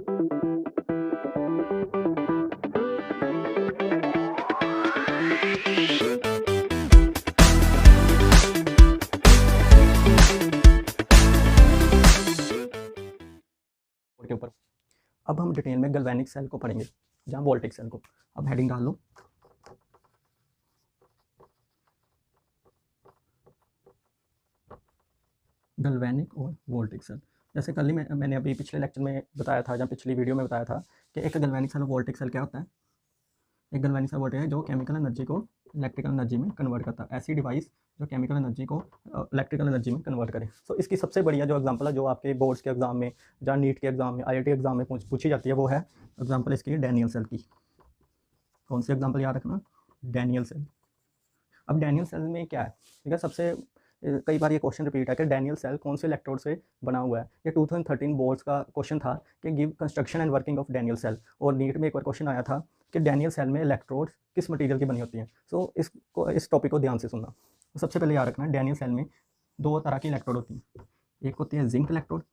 के ऊपर अब हम डिटेल में गैल्वेनिक सेल को पढ़ेंगे, जहाँ वोल्टिक सेल को। अब हेडिंग डाल लो, गैल्वेनिक और वोल्टिक सेल। जैसे कल ही मैंने अभी पिछले लेक्चर में बताया था, जहाँ पिछली वीडियो में बताया था कि एक गैल्वेनिक सेल और वोल्टिक सेल क्या होता है। एक गैल्वेनिक सेल वोल्टिक है जो केमिकल एनर्जी को इलेक्ट्रिकल एनर्जी में कन्वर्ट करता है। ऐसी डिवाइस जो केमिकल एनर्जी को इलेक्ट्रिकल एनर्जी में कन्वर्ट करे। सो इसकी सबसे बढ़िया जो एग्जांपल है, जो आपके बोर्ड्स के एग्जाम में, जहाँ नीट के एग्जाम में, IIT एग्जाम में पूछी जाती है, वो है एग्जांपल इसकी डैनियल सेल की। कौन सी एग्जांपल याद रखना? Daniell cell. अब डैनियल सेल में क्या है, ठीक है, सबसे कई बार ये क्वेश्चन रिपीट है कि डैनियल सेल कौन से इलेक्ट्रोड से बना हुआ है। ये 2013 बोर्ड्स का क्वेश्चन था कि give construction and working of Daniell cell. और नीट में एक बार क्वेश्चन आया था कि डैनियल सेल में इलेक्ट्रोड किस मटेरियल की बनी होती हैं। सो इस टॉपिक को ध्यान से सुनना। तो सबसे पहले याद रखना, डैनियल सेल में दो तरह की इलेक्ट्रोड होती हैं। एक होती है जिंक इलेक्ट्रोड,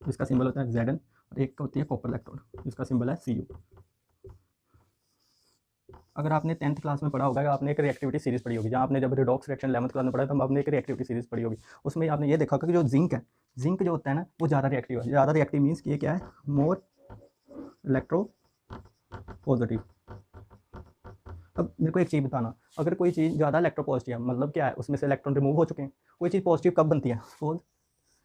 जिसका सिंबल होता है Zn, और एक होती है कॉपर इलेक्ट्रोड, जिसका सिंबल है Cu। अगर आपने 10th क्लास में पढ़ा होगा, आपने एक रिएक्टिविटी सीरीज पढ़ी होगी, जहाँ आपने जब रिडॉक्स रिएक्शन 11th क्लास में पढ़ा, तो आपने एक रिएक्टिविटी सीरीज पढ़ी होगी। उसमें आपने ये देखा होगा कि जो जिंक है, जिंक जो होता है ना, वो ज़्यादा रिएक्टिव है। ज़्यादा रिएक्टिव मीन्स कि ये क्या है, मोर इलेक्ट्रो पॉजिटिव। अब मेरे को एक चीज़ बताना, अगर कोई चीज़ ज़्यादा इलेक्ट्रो पॉजिटिव है, मतलब क्या है, उसमें से इलेक्ट्रॉन रिमूव हो चुके हैं। कोई चीज़ पॉजिटिव कब बनती है? सपोज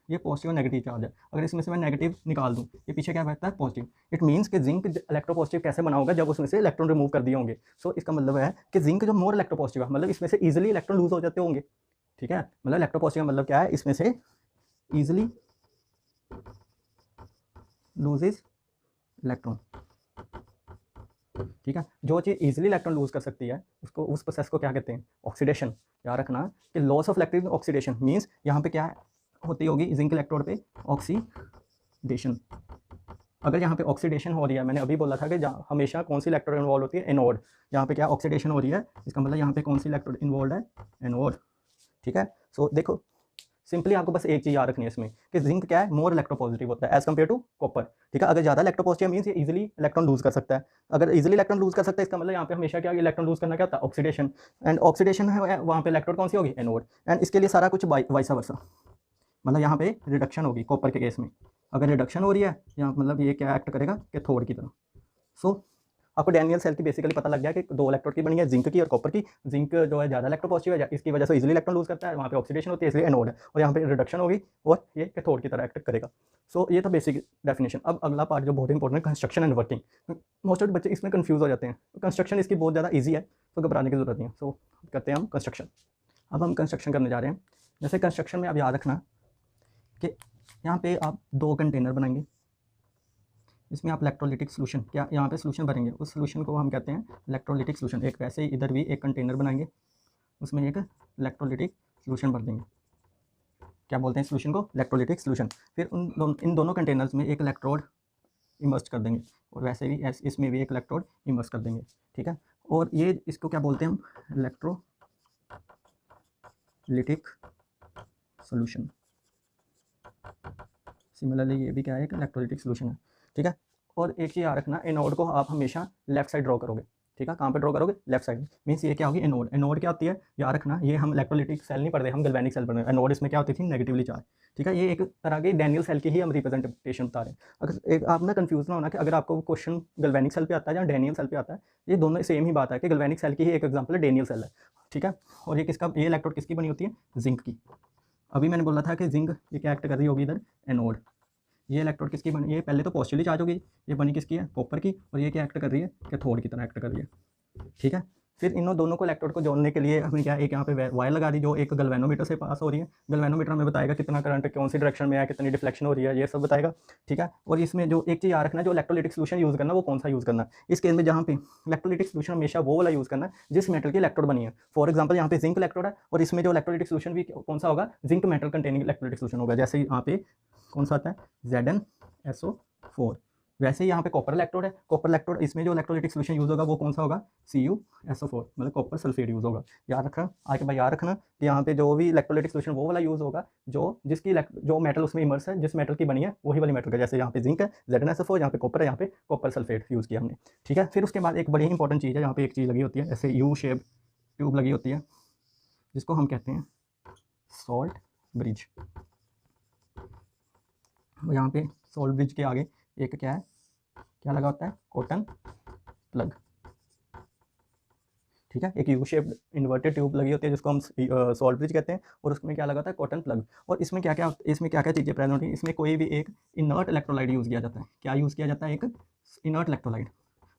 ये पॉजिटिव और नेगेटिव चार्ज है, अगर इसमें से मैं नेगेटिव निकाल दूं, ये पीछे क्या बचता है? पॉजिटिव। इट मीन्स कि जिंक इलेक्ट्रो पॉजिटिव कैसे बना होगा? जब उसमें से इलेक्ट्रॉन रिमूव कर दिए होंगे। सो इसका मतलब है कि जिंक जो मोर इलेक्ट्रो पॉजिटिव है, मतलब इसमें से इजीली इलेक्ट्रॉन लूज हो जाते होंगे। ठीक है, मतलब इलेक्ट्रो पॉजिटिव का मतलब क्या है? इसमें से इजीली लूजेज इलेक्ट्रॉन। ठीक है, जो चीज़ इजीली इलेक्ट्रॉन लूज कर सकती है, उसको, उस प्रोसेस को क्या कहते हैं? ऑक्सीडेशन। याद रखना कि loss of electric oxidation means यहाँ पे क्या होती होगी जिंक इलेक्ट्रोड पे? ऑक्सीडेशन। अगर यहाँ पे ऑक्सीडेशन हो रही है, मैंने अभी बोला था कि हमेशा कौन सी इलेक्ट्रोड इन्वॉल्व होती है? एनोड। यहाँ पे क्या ऑक्सीडेशन हो रही है, इसका मतलब यहाँ पे कौन सी इलेक्ट्रोड इन्वॉल्व है? एनोड। ठीक है, सो देखो सिंपली आपको बस एक चीज़ याद रखनी है इसमें कि जिंक क्या है? मोर इलेक्ट्रोपॉजिटिव होता है एज कम्पेयर टू कॉपर। ठीक है, अगर ज़्यादा इलेक्ट्रोपॉजिटिव मीन्स ये इजीली इलेक्ट्रॉन लूज कर सकता है। अगर इजीली इलेक्ट्रॉन लूज कर सकता है, इसका मतलब यहाँ पे हमेशा क्या इलेक्ट्रॉन लूज करना क्या होता है? ऑक्सीडेशन। एंड ऑक्सीडेशन है वहाँ पे इलेक्ट्रोड कौन सी होगी? एनोड। एंड इसके लिए सारा कुछ वाइसा वर्सा, मतलब यहाँ पे रिडक्शन होगी कॉपर के केस में। अगर रिडक्शन हो रही है यहाँ, मतलब ये क्या एक्ट करेगा? कैथोड की तरह। सो आपको डैनियल सेल की बेसिकली पता लग गया कि दो इलेक्ट्रोड की बनी है, जिंक की और कॉपर की। जिंक जो है ज़्यादा इलेक्ट्रोपॉजिटिव है, इसकी वजह से इजीली इलेक्ट्रॉन लूज करता है, वहाँ पे ऑक्सीडेशन होती है, इसलिए एनोड है। और यहाँ पे रिडक्शन होगी और ये कैथोड की तरह एक्ट करेगा। सो ये तो बेसिक डेफिनेशन। अब अगला पार्ट जो बहुत इंपॉर्टेंट है, construction and working. Most of बच्चे इसमें कंफ्यूज हो जाते हैं। कंस्ट्रक्शन इसकी बहुत ज़्यादा ईजी है, तो घबराने की जरूरत नहीं है। सो करते हैं हम कंस्ट्रक्शन। अब हम कंस्ट्रक्शन करने जा रहे हैं। जैसे कंस्ट्रक्शन में अब याद रखना कि यहाँ पे आप दो कंटेनर बनाएंगे, इसमें आप इलेक्ट्रोलिटिक सोल्यूशन, क्या यहाँ पे सोल्यूशन भरेंगे, उस सोल्यूशन को हम कहते हैं इलेक्ट्रोलिटिक सोल्यूशन। एक वैसे ही इधर भी एक कंटेनर बनाएंगे, उसमें एक इलेक्ट्रोलिटिक सोल्यूशन भर देंगे। क्या बोलते हैं सोल्यूशन को? Electrolytic solution. फिर इन दोनों कंटेनर्स में एक इलेक्ट्रोड इमर्ज कर देंगे, और वैसे भी इसमें भी एक इलेक्ट्रोड इमर्ज कर देंगे। ठीक है, और ये इसको क्या बोलते हैं हम? Electrolytic solution. सिमिलरली ये भी क्या है? एक इलेक्ट्रोलिटिक सोल्यूशन है। ठीक है, और एक चीज़ याद रखना, एनोड को आप हमेशा लेफ्ट साइड ड्रॉ करोगे। ठीक है, कहाँ पे ड्रॉ करोगे? Left side. मीन्स ये क्या होगी? एनोड। एनोड क्या होती है? याद रखना, ये हम इलेक्ट्रोलिटिक सेल नहीं पढ़ रहे, हम गैल्वेनिक सेल पढ़ रहे हैं। एनोड इसमें क्या होती थी? Negatively charge. ठीक है, ये एक तरह की डैनियल सेल की ही हम रिप्रेजेंटेशन बता रहे हैं। अगर एक आप ना कंफ्यूज ना होना कि अगर आपको क्वेश्चन गैल्वेनिक सेल पे आता है या डैनियल सेल पे आता है, ये दोनों सेम ही बात है कि गैल्वेनिक सेल की ही एक एग्जाम्पल है डैनियल सेल है। ठीक है, और ये किसका, ये इलेक्ट्रोड किसकी बनी होती है? जिंक की। अभी मैंने बोला था कि जिंक ये क्या एक्ट कर रही होगी इधर? एनोड। ये इलेक्ट्रोड किसकी बनी? ये पहले तो पॉजिटिवली चार्ज होगी, ये बनी किसकी है? कॉपर की। और ये क्या एक्ट कर रही है? कैथोड की तरह एक्ट कर रही है। ठीक है, फिर इन दोनों को इलेक्ट्रोड को जोड़ने के लिए हमने क्या, एक यहाँ पे वायर लगा दी, जो एक गैल्वेनोमीटर से पास हो रही है। गैल्वेनोमीटर हमें बताएगा कितना करंट कौन सी डायरेक्शन में है, कितनी डिफ्लेक्शन हो रही है, ये सब बताएगा। ठीक है, और इसमें जो एक चीज़ याद रखना, जो इलेक्ट्रोलिटिक सोल्यूशन यूज़ करना, वो कौन सा यूज़ करना? इस केस में जहाँ पे इलेक्ट्रोलिटिक सोल्यूशन हमेशा वो वाला यूज़ करना जिस मेटल की इलेक्ट्रोड बनी है। फॉर एग्जाम्पल यहाँ पे जिंक इलेक्ट्रोड है, और इसमें जो इलेक्ट्रोलिटिक सोल्यूशन भी कौन सा होगा? Zinc metal containing electrolytic solution होगा। जैसे यहाँ पे कौन सा आता है? ZnSO4। वैसे ही यहाँ पे कॉपर इलेक्ट्रोड है, कॉपर इलेक्ट्रोड, इसमें जो इलेक्ट्रोलाइटिक सोल्यूशन यूज़ होगा वो कौन सा होगा, CuSO4, मतलब कॉपर सल्फेट यूज़ होगा। याद रखना, आगे भाई याद रखना कि यहाँ पे जो भी इलेक्ट्रोलाइटिक सोल्यूशन वो वाला यूज़ होगा जो मेटल उसमें इमर्स है, जिस मेटल की बनी है वही वाली मेटल का। जैसे यहाँ पे जिंक है ZnSO4, यहाँ पे कॉपर है, यहाँ पे कॉपर सल्फेट यूज़ किया हमने, ठीक है। फिर उसके बाद एक बड़ी इंपॉर्टेंट चीज़ है, यहाँ पे एक चीज़ लगी होती है ऐसे यू शेप ट्यूब लगी होती है, जिसको हम कहते हैं सॉल्ट ब्रिज। यहाँ पे सॉल्ट ब्रिज के आगे एक क्या लगा होता है, कॉटन प्लग, ठीक है। एक यू शेप्ड इन्वर्टेड ट्यूब लगी होती है जिसको हम सॉल्ट ब्रिज कहते हैं, और उसमें क्या लगा होता है, कॉटन प्लग। और इसमें क्या क्या चीज़ें प्रेजेंट होती हैं, इसमें कोई भी एक इनर्ट इलेक्ट्रोलाइट यूज़ किया जाता है। क्या यूज़ किया जाता है, एक इनर्ट इलेक्ट्रोलाइट।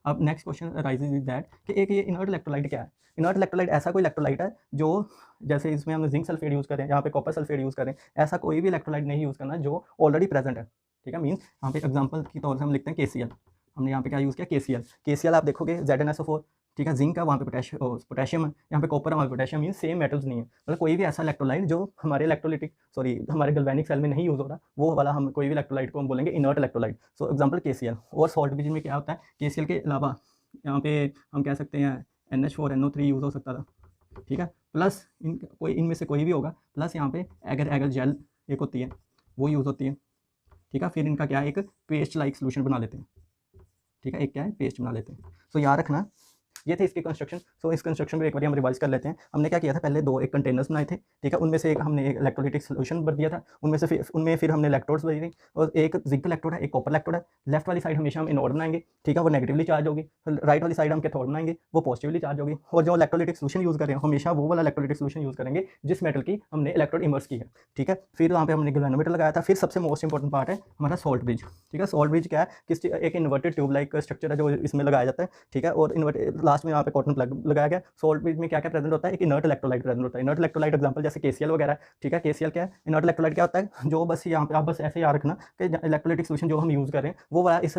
अब next question rises is that कि एक ये इनर्ट इलेक्ट्रोलाइट क्या है। इनर्ट इलेक्ट्रोलाइट ऐसा कोई इलेक्ट्रोलाइट है जो, जैसे इसमें हम जिंक सल्फेट यूज़ करें, यहाँ पे कॉपर सल्फेट यूज़ करें, ऐसा कोई भी इलेक्ट्रोलाइट नहीं यूज़ करना जो ऑलरेडी प्रेजेंट है, ठीक है। मीन्स यहाँ पे एग्जाम्पल के तौर से हम लिखते हैं KCl, हमने यहाँ पे क्या यूज़ किया, KCl आप देखोगे ZnSO4, ठीक है। जिंक है, वहाँ पे पोटेशियम है, यहाँ पे कॉपर है, वहाँ पे पोटेशियम, मीन सेम मेटल्स नहीं है। मतलब कोई भी ऐसा इलेक्ट्रोलाइट जो हमारे गैल्वेनिक सेल में नहीं यूज़ हो रहा, वो वाला हम कोई भी इलेक्ट्रोलाइट को हम बोलेंगे inert electrolyte. So example KCl। और सॉल्ट ब्रिज में क्या होता है, KCl के अलावा यहाँ पे हम कह सकते हैं NH4NO3 यूज़ हो सकता था, ठीक है। प्लस इनमें से कोई भी होगा, प्लस यहाँ पे एगर जेल एक होती है, वो यूज़ होती है, ठीक है। फिर इनका क्या है, एक पेस्ट लाइक सोल्यूशन बना लेते हैं, ठीक है। एक क्या है, पेस्ट बना लेते हैं। सो याद रखना, ये थे इसके कंस्ट्रक्शन। सो इस कंस्ट्रक्शन को एक बार हम रिवाइज कर लेते हैं। हमने क्या किया था, पहले एक कंटेनर्स बनाए थे, ठीक है। उनमें से एक हमने एक इलेक्ट्रोलाइटिक सोल्यूशन भर दिया था, उनमें फिर हमने इलेक्ट्रोड्स भरी थी, और एक जिंक इलेक्ट्रोड है, एक कॉपर इलेक्ट्रोड है। लेफ्ट वाली साइड हमेशा हम एनोड बनाएंगे, ठीक है, वो नेगेटिवली चार्ज होगी। राइट वाली साइड हम कैथोड बनाएंगे, वो पॉजिटिवली चार्ज होगी। और जो इलेक्ट्रोलाइटिक सोल्यूशन यूज़ करें, हमेशा वो वाला इलेक्ट्रोलाइटिक सोल्यूशन यूज़ करेंगे जिस मेटल की हमने इलेक्ट्रोड इमर्स की है, ठीक है। फिर वहाँ पे हमने गैल्वेनोमीटर लगाया था। फिर सबसे मोस्ट इंपॉर्टेंट पार्ट है हमारा सॉल्ट ब्रिज, ठीक है। सॉल्ट ब्रिज क्या है, एक इन्वर्टेड ट्यूब लाइक स्ट्रक्चर है जो इसमें लगाया जाता है, ठीक है। और लास्ट में यहाँ पे कॉटन प्लग लगाया गया। सॉल्ट ब्रिज में क्या क्या प्रेजेंट होता है, एक इनर्ट इलेक्ट्रोलाइट प्रेजेंट होता है। इनर्ट इलेक्ट्रोलाइट एग्जांपल जैसे KCl वगैरह, ठीक है। KCl क्या है, इनर्ट इलेक्ट्रोलाइट क्या होता है, जो बस यहाँ पे आप बस ऐसे याद रखना कि इलेक्ट्रोलाइटिक सोल्यूशन जो हम यूज़ करें वो वाला इस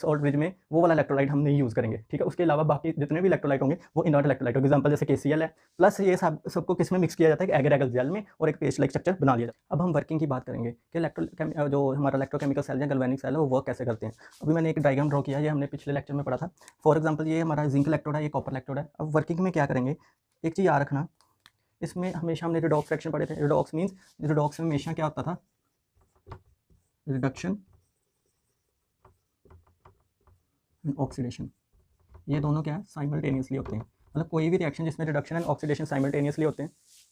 सॉल्ट ब्रिज में वो वाला इलेक्ट्रोलाइट हम नहीं यूज़ करेंगे, ठीक है। उसके अलावा बाकी जितने भी इलेक्ट्रोलाइट होंगे वो इनर्ट इलेक्ट्रोलाइट, एग्जांपल जैसे KCl है। प्लस ये सबको किस में मिक्स किया जाता है, एगर जेल में, और एक पेस्ट लाइक स्ट्रक्चर बना लिया जाता है। अब हम वर्किंग की बात करेंगे कि जो हमारा इलेक्ट्रोकेमिकल सेल है, गैल्वेनिक सेल है, वो वर्क कैसे करते हैं। अभी मैंने एक डायग्राम ड्रॉ किया है, ये हमने पिछले लेक्चर में पढ़ा था। फॉर एग्जाम्पल ये हमारा जिंक इलेक्ट्रोड है, ये कॉपर इलेक्ट्रोड है। अब वर्किंग में क्या करेंगे, एक चीज़ याद रखना, इसमें हमेशा हमने रिडॉक्स रिएक्शन पढ़े थे। रिडॉक्स मींस, रिडॉक्स में हमेशा क्या होता था, रिडक्शन एंड ऑक्सीडेशन, ये दोनों क्या है, साइमल्टेनियसली होते हैं। मतलब कोई भी रिएक्शन जिसमें रिडक्शन एंड ऑक्सीडेशन साइमल्टेनियसली होते हैं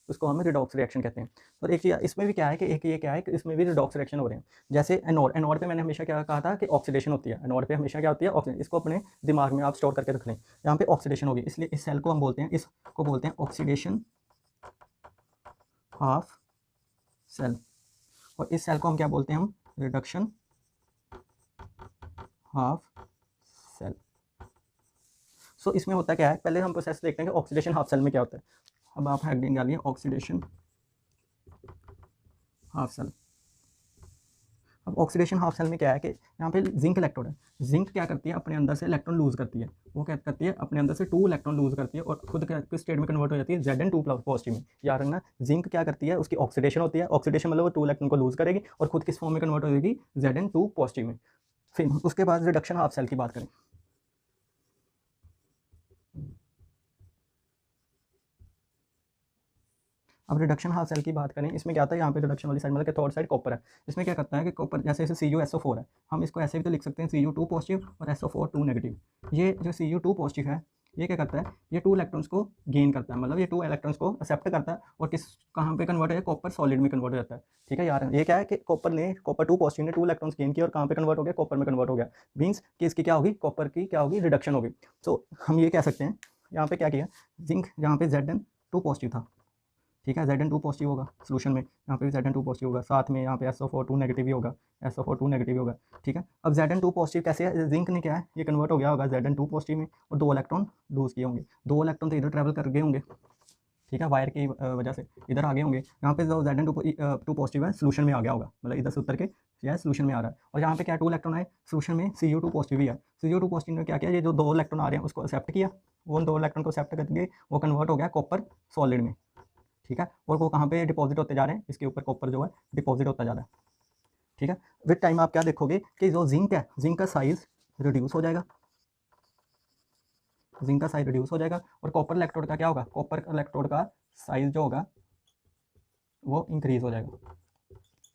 उसको हम रिडॉक्स रिएक्शन कहते हैं। और एक चीज़ इसमें भी क्या है कि एक ये क्या है कि इसमें भी रिडॉक्स रिएक्शन हो रहे हैं। जैसे एनोड पे मैंने हमेशा क्या कहा था कि ऑक्सीडेशन होती है, एनोड पे हमेशा क्या होती है, ऑक्सीडेशन। इसको अपने दिमाग में आप स्टोर करके रख लें, यहाँ पे ऑक्सीडेशन होगी, इसलिए इस सेल को हम बोलते हैं, इसको बोलते हैं ऑक्सीडेशन हाफ सेल। और इस सेल को हम क्या बोलते हैं, हम रिडक्शन हाफ सेल। सो इसमें होता क्या है, पहले हम प्रोसेस देखते हैं कि ऑक्सीडेशन हाफ सेल में क्या होता है। अब आप हेडिंग डालिए ऑक्सीडेशन हाफ सेल। अब ऑक्सीडेशन हाफ सेल में क्या है कि यहाँ पे जिंक इलेक्ट्रोड है, जिंक क्या करती है, अपने अंदर से इलेक्ट्रॉन लूज करती है। वो क्या करती है, अपने अंदर से 2 इलेक्ट्रॉन लूज करती है और खुद किस स्टेट में कन्वर्ट हो जाती है, Zn2 पॉजिटिव में। याद रखना, जिंक क्या करती है, उसकी ऑक्सीडेशन होती है। ऑक्सीडेशन मतलब वो 2 इलेक्ट्रॉन को लूज करेगी और खुद किस फॉर्म में कन्वर्ट हो जाएगी, Zn2 पॉजिटिव में। फिर उसके बाद रिडक्शन हाफ सेल की बात करें। अब रिडक्शन हाफ सेल की बात करें, इसमें क्या आता है, यहाँ पे रिडक्शन वाली साइड मतलब कैथोड साइड कॉपर है। इसमें क्या करता है कि कॉपर जैसे CuSO4 है, हम इसको ऐसे भी तो लिख सकते हैं Cu2 पॉजिटिव और SO4 2 नेगेटिव। ये जो Cu2 पॉजिटिव है, ये क्या करता है, ये 2 इलेक्ट्रॉन्स को गेन करता है, मतलब ये 2 इलेक्ट्रॉन्स को एक्सेप्ट करता है और कहाँ पे कन्वर्ट है, कॉपर सॉलिड में कन्वर्ट हो जाता है, ठीक है यार। ये क्या है कि कॉपर 2 पॉजिटिव ने 2 इलेक्ट्रॉन्स गेन किया और कहाँ पे कन्वर्ट हो गया, कॉपर में कन्वर्ट हो गया। मीन्स कि इसकी क्या होगी, कॉपर की क्या होगी, रिडक्शन होगी। सो हम ये कह सकते हैं, यहाँ पे क्या किया, जिंक जहाँ पे Zn2 पॉजिटिव था, ठीक है, Zn2 पॉजिटिव होगा सोल्यूशन में, यहाँ पे भी Zn2 पॉजिटिव होगा, साथ में यहाँ पे SO4 2 नेगेटिव ही होगा, SO4 2 नेगेटिव होगा, ठीक है। अब Zn2 पॉजिटिव कैसे है, जिंक ने क्या है, ये कन्वर्ट हो गया होगा Zn2 पॉजिटिव में और 2 इलेक्ट्रॉन लूज किए होंगे। 2 इलेक्ट्रॉन तो इधर ट्रैवल कर गए होंगे, ठीक है, वायर की वजह से इधर आ गए होंगे। यहाँ पे जो Zn2 पॉजिटिव है सोल्यूशन में आ गया होगा, मतलब इधर से उतर के यह सोल्यूशन में आ रहा है। और यहाँ पे क्या 2 इलेक्ट्रॉन आए सोल्यूशन में, Cu2 पॉजिटिव ही है। Cu2 पॉजिटिव ने क्या किया, ये जो 2 इलेक्ट्रॉन आ रहे हैं उसको एक्सेप्ट किया, वो 2 इलेक्ट्रॉन को एक्सेप्ट करके वो कन्वर्ट हो गया कॉपर सॉलिड में, ठीक है। और वो कहाँ पे डिपॉजिट होते जा रहे हैं, इसके ऊपर कॉपर जो है डिपॉजिट होता जा रहा है। ठीक है। विद टाइम आप क्या देखोगे कि जो जिंक है, जिंक का साइज रिड्यूस हो जाएगा, जिंक का साइज रिड्यूस हो जाएगा, और कॉपर इलेक्ट्रोड का क्या होगा, कॉपर इलेक्ट्रोड का साइज जो होगा वो इंक्रीज हो जाएगा।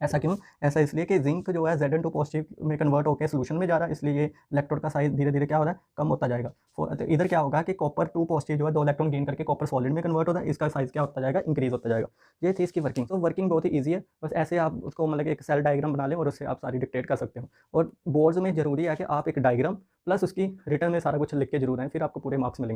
ऐसा क्यों? ऐसा इसलिए कि जिंक जो है Zn2 पॉजिटिव में कन्वर्ट होकर सोल्यूशन में जा रहा है, इसलिए ये इलेक्ट्रोड का साइज धीरे धीरे क्या हो रहा है, कम होता जाएगा। तो इधर क्या होगा कि कॉपर 2 पॉजिटिव जो है 2 इलेक्ट्रॉन गेन करके कॉपर सॉलिड में कन्वर्ट होता है, इसका साइज क्या होता जाएगा, इंक्रीज होता जाएगा। ये थी इसकी वर्किंग। तो वर्किंग बहुत ही ईजी है, बस ऐसे आप उसको मतलब एक सेल डायग्राम बना लें और उससे आप सारी डिक्टेट कर सकते हो। और बोर्ड्स में जरूरी है कि आप एक डायग्राम प्लस उसकी रिटर्न में सारा कुछ लिख के जरूर आए, फिर आपको पूरे मार्क्स मिलेंगे।